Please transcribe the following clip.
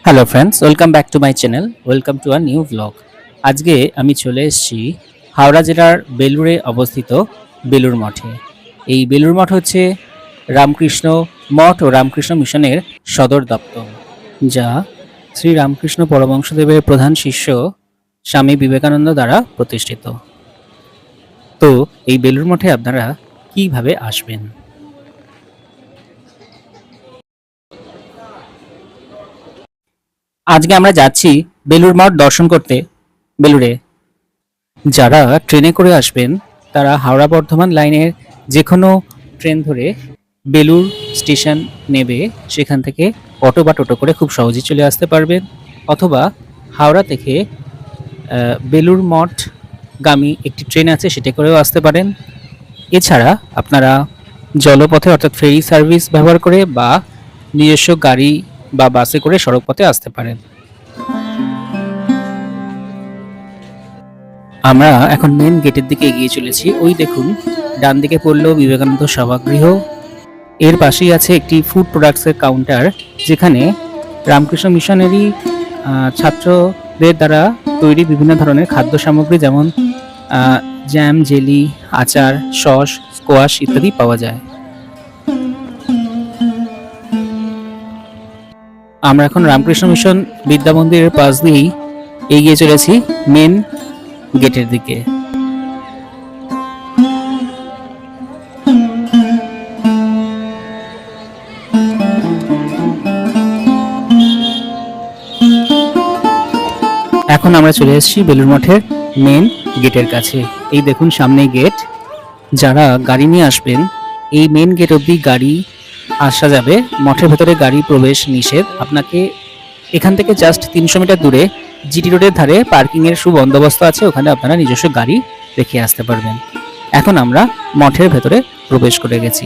Hello friends, welcome back to my channel. Welcome to a new blog. আজকে আমি চলে এসেছি হাওড়া জেলার বেলুড়ে অবস্থিত বেলুড় মঠে। এই বেলুড় মঠ হচ্ছে রামকৃষ্ণ মঠ ও রামকৃষ্ণ মিশনের সদর দপ্তর, যা শ্রী রামকৃষ্ণ পরমহংসদেবের প্রধান শিষ্য স্বামী বিবেকানন্দ দ্বারা প্রতিষ্ঠিত। তো এই বেলুড় মঠে আপনারা কিভাবে আসবেন? আজকে আমরা যাচ্ছি বেলুড় মঠ দর্শন করতে বেলুড়ে। যারা ট্রেনে করে আসবেন তারা হাওড়া বর্ধমান লাইনের যে কোনো ট্রেন ধরে বেলুড় স্টেশন নেবে, সেখান থেকে অটো বা টোটো করে খুব সহজেই চলে আসতে পারবেন। অথবা হাওড়া থেকে বেলুড় মঠ গামী একটি ট্রেন আছে, সেটা করেও আসতে পারেন। এছাড়া আপনারা জলপথে অর্থাৎ ফেরি সার্ভিস ব্যবহার করে বা নিজস্ব গাড়ি বা বাসে করে সড়ক পথে আসতে পারেন। আমরা এখন মেন গেটের দিকে এগিয়ে চলেছি। ওই দেখুন, ডান দিকে পড়ল বিবেকানন্দ সভাগৃহ। এর পাশেই আছে একটি ফুড প্রোডাক্টসের কাউন্টার, যেখানে রামকৃষ্ণ মিশনেরই ছাত্রদের দ্বারা তৈরি বিভিন্ন ধরনের খাদ্য সামগ্রী, যেমন জ্যাম, জেলি, আচার, সস, স্কোয়াশ ইত্যাদি পাওয়া যায়। আমরা এখন রামকৃষ্ণ মিশন বিদ্যা মন্দিরের পাশ দিয়েই এগিয়ে চলেছি মেন গেটের দিকে। এখন আমরা চলে এসেছি বেলুড় মঠের মেন গেটের কাছে। এই দেখুন সামনে গেট। যারা গাড়ি নিয়ে আসবেন এই মেন গেট অবধি গাড়ি আসা যাবে, মঠের ভেতরে গাড়ি প্রবেশ নিষেধ। আপনাকে এখান থেকে জাস্ট 300 মিটার দূরে জিটি রোডের ধারে পার্কিং এর সুবন্দোবস্ত আছে, ওখানে আপনারা নিজস্ব গাড়ি রেখে আসতে পারবেন। এখন আমরা মঠের ভেতরে প্রবেশ করে গেছি।